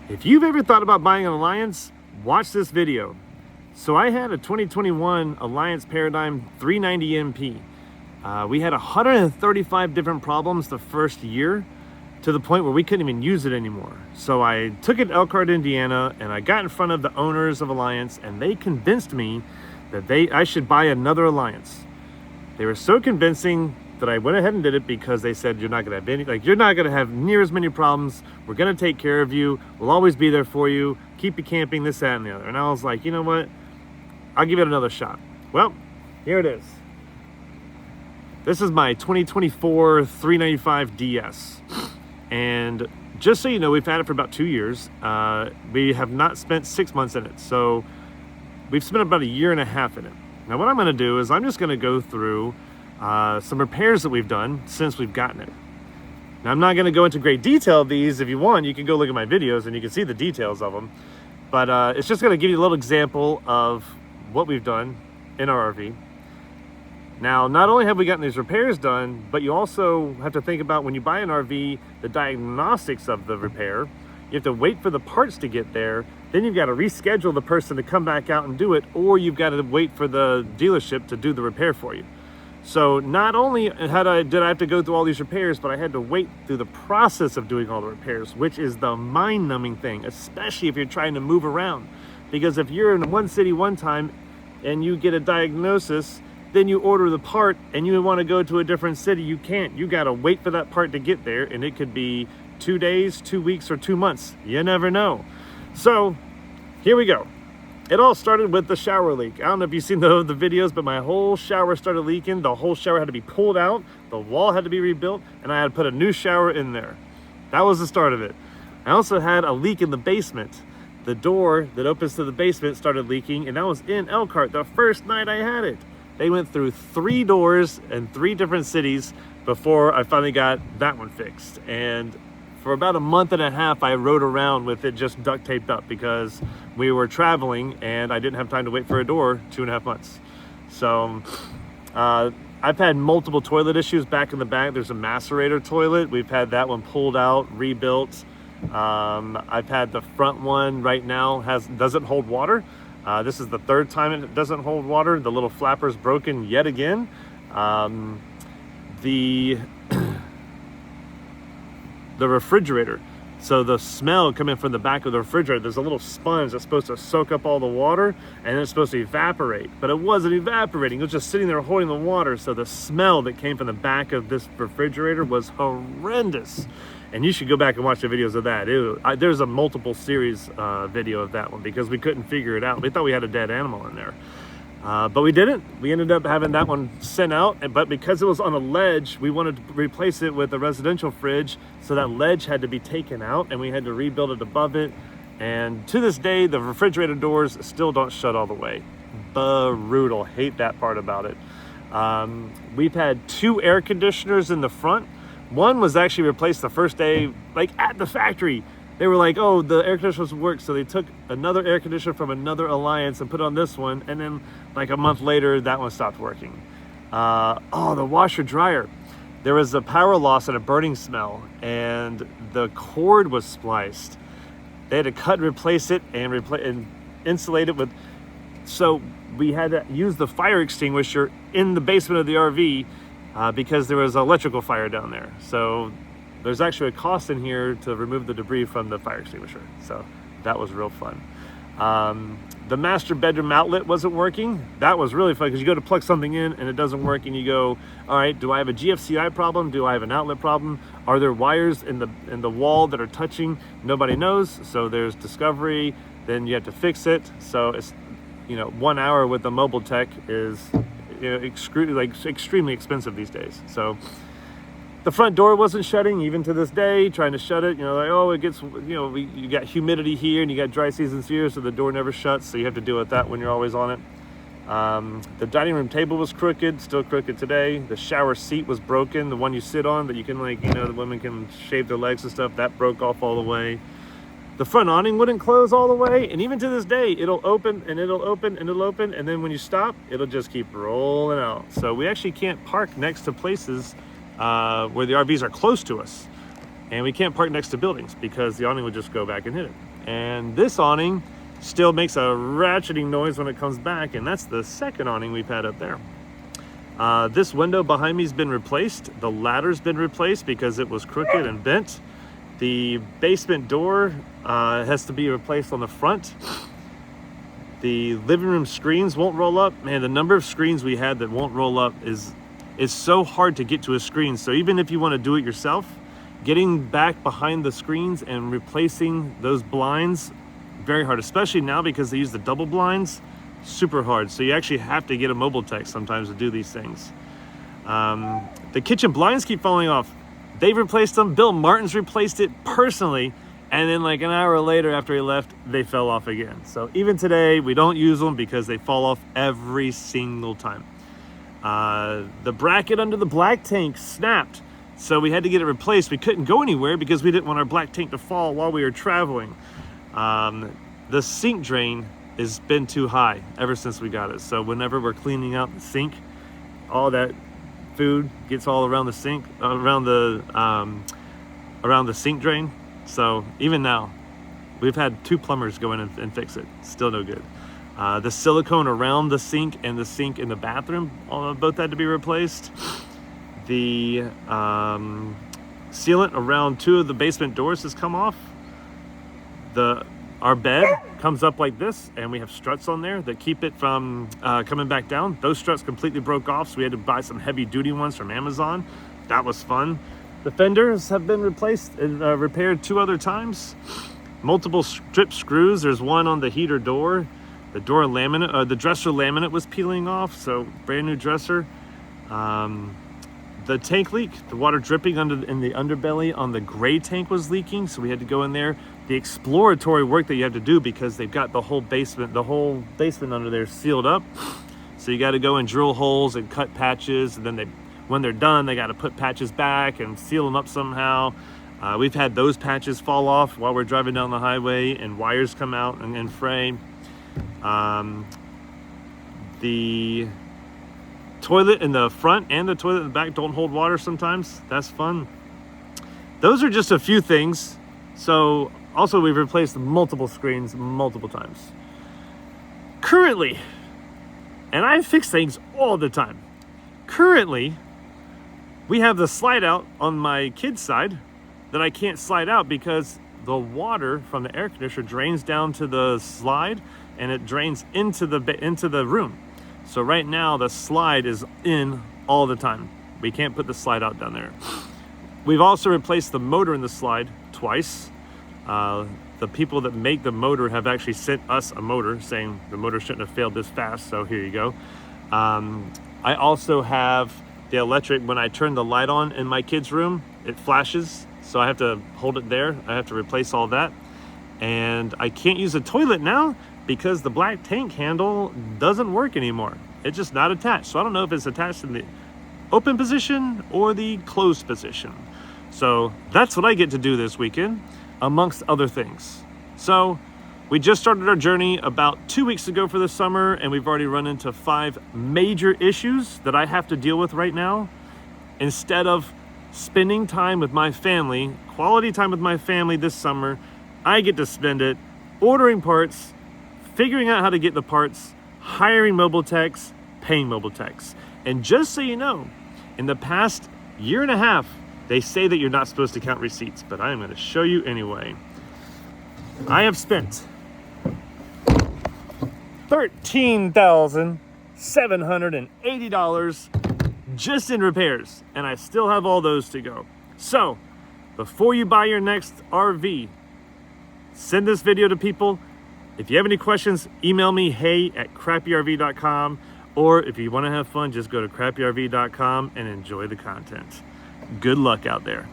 If you've ever thought about buying an Alliance, watch this video. So I had a 2021 Alliance Paradigm 390 MP. We had 135 different problems the first year, to the point where we couldn't even use it anymore. So I took it to Elkhart, Indiana, and I got in front of the owners of Alliance, and they convinced me that I should buy another Alliance. They were so convincing that I went ahead and did it, because they said, you're not gonna have you're not gonna have near as many problems. We're gonna take care of you. We'll always be there for you. Keep you camping, this, that, and the other. And I was like, you know what? I'll give it another shot. Well, here it is. This is my 2024 395 DS. And just so you know, we've had it for about 2 years. We have not spent 6 months in it. So we've spent about 1.5 years in it. Now what I'm gonna do is I'm just gonna go through some repairs that we've done since we've gotten it. Now I'm not gonna go into great detail of these. If you want, you can go look at my videos and you can see the details of them. But it's just gonna give you a little example of what we've done in our RV. Now, not only have we gotten these repairs done, but you also have to think about, when you buy an RV, the diagnostics of the repair. You have to wait for the parts to get there. Then you've got to reschedule the person to come back out and do it, or you've got to wait for the dealership to do the repair for you. So not only did I have to go through all these repairs, but I had to wait through the process of doing all the repairs, which is the mind-numbing thing, especially if you're trying to move around. Because if you're in one city one time and you get a diagnosis, then you order the part and you want to go to a different city, you can't. You got to wait for that part to get there, and it could be 2 days, 2 weeks, or 2 months. You never know. So here we go. It all started with the shower leak. I don't know if you've seen the videos, but my whole shower started leaking. The whole shower had to be pulled out. The wall had to be rebuilt, and I had to put a new shower in there. That was the start of it. I also had a leak in the basement. The door that opens to the basement started leaking, and that was in Elkhart the first night I had it. They went through 3 doors in 3 different cities before I finally got that one fixed. And for about 1.5 months, I rode around with it just duct taped up, because we were traveling and I didn't have time to wait for a door 2.5 months. So I've had multiple toilet issues back in the back. There's a macerator toilet. We've had that one pulled out, rebuilt. I've had the front one right now doesn't hold water. This is the 3rd time it doesn't hold water. The little flapper's broken yet again. The refrigerator. So the smell coming from the back of the refrigerator, there's a little sponge that's supposed to soak up all the water, and it's supposed to evaporate. But it wasn't evaporating. It was just sitting there holding the water. So the smell that came from the back of this refrigerator was horrendous. And you should go back and watch the videos of that. There's a multiple series video of that one, because we couldn't figure it out. We thought we had a dead animal in there. But we didn't. We ended up having that one sent out, but because it was on a ledge, we wanted to replace it with a residential fridge, so that ledge had to be taken out, and we had to rebuild it above it. And to this day, the refrigerator doors still don't shut all the way. Brutal. Hate that part about it. We've had 2 air conditioners in the front. One was actually replaced the first day, like at the factory. They were like, oh, the air conditioners work. So they took another air conditioner from another Alliance and put it on this one. And then like a month later, that one stopped working. The washer dryer. There was a power loss and a burning smell, and the cord was spliced. They had to cut and replace it and insulate it with. So we had to use the fire extinguisher in the basement of the RV because there was an electrical fire down there. So there's actually a cost in here to remove the debris from the fire extinguisher. So that was real fun. The master bedroom outlet wasn't working. That was really fun, because you go to plug something in and it doesn't work, and you go, all right, do I have a GFCI problem? Do I have an outlet problem? Are there wires in the wall that are touching? Nobody knows. So there's discovery, then you have to fix it. So it's, 1 hour with a mobile tech is extremely expensive these days. So the front door wasn't shutting, even to this day, trying to shut it, it gets, you got humidity here and you got dry seasons here, so the door never shuts, so you have to deal with that when you're always on it. The dining room table was crooked, still crooked today. The shower seat was broken, the one you sit on that you can the women can shave their legs and stuff, that broke off all the way. The front awning wouldn't close all the way, and even to this day, it'll open and it'll open and it'll open, and then when you stop, it'll just keep rolling out. So we actually can't park next to places where the RVs are close to us, and we can't park next to buildings because the awning would just go back and hit it. And this awning still makes a ratcheting noise when it comes back, and that's the second awning we've had up there. This window behind me has been replaced. The ladder's been replaced because it was crooked and bent. The basement door has to be replaced on the front. The living room screens won't roll up. Man, the number of screens we had that won't roll up is so hard to get to a screen. So even if you want to do it yourself, getting back behind the screens and replacing those blinds, very hard, especially now because they use the double blinds, super hard. So you actually have to get a mobile tech sometimes to do these things. The kitchen blinds keep falling off. They've replaced them. Bill Martin's replaced it personally. And then like an hour later after he left, they fell off again. So even today, we don't use them because they fall off every single time. The bracket under the black tank snapped. So we had to get it replaced. We couldn't go anywhere because we didn't want our black tank to fall while we were traveling. The sink drain has been too high ever since we got it. So whenever we're cleaning out the sink, all that food gets all around the sink, around the sink drain. So even now, we've had 2 plumbers go in and fix it. Still no good. The silicone around the sink and the sink in the bathroom both had to be replaced. The sealant around 2 of the basement doors has come off. Our bed comes up like this, and we have struts on there that keep it from coming back down. Those struts completely broke off, so we had to buy some heavy duty ones from Amazon. That was fun. The fenders have been replaced and repaired 2 other times. Multiple strip screws. There's one on the heater door. The door laminate, the dresser laminate was peeling off, so brand new dresser. The tank leak, the water dripping in the underbelly on the gray tank was leaking, so we had to go in there. The exploratory work that you have to do because they've got the whole basement under there sealed up. So you got to go and drill holes and cut patches, and then when they're done, they got to put patches back and seal them up somehow. We've had those patches fall off while we're driving down the highway, and wires come out and fray. The toilet in the front and the toilet in the back don't hold water sometimes. That's fun. Those are just a few things. So also we've replaced multiple screens multiple times. Currently, and I fix things all the time. Currently, we have the slide out on my kid's side that I can't slide out because the water from the air conditioner drains down to the slide and it drains into the room. So right now the slide is in all the time. We can't put the slide out down there. We've also replaced the motor in the slide twice. The people that make the motor have actually sent us a motor saying the motor shouldn't have failed this fast, so here you go. I also have the electric, when I turn the light on in my kid's room, it flashes, so I have to hold it there. I have to replace all that. And I can't use the toilet now because the black tank handle doesn't work anymore. It's just not attached. So I don't know if it's attached in the open position or the closed position. So that's what I get to do this weekend, amongst other things. So we just started our journey about 2 weeks ago for the summer, and we've already run into 5 major issues that I have to deal with right now. Instead of spending time with my family, quality time with my family this summer, I get to spend it ordering parts, figuring out how to get the parts, hiring mobile techs, paying mobile techs. And just so you know, in the past 1.5 years, they say that you're not supposed to count receipts, but I'm going to show you anyway. I have spent $13,780 just in repairs, and I still have all those to go. So, before you buy your next RV, send this video to people. If you have any questions, email me, hey@crappyrv.com, or if you want to have fun, just go to crappyrv.com and enjoy the content. Good luck out there.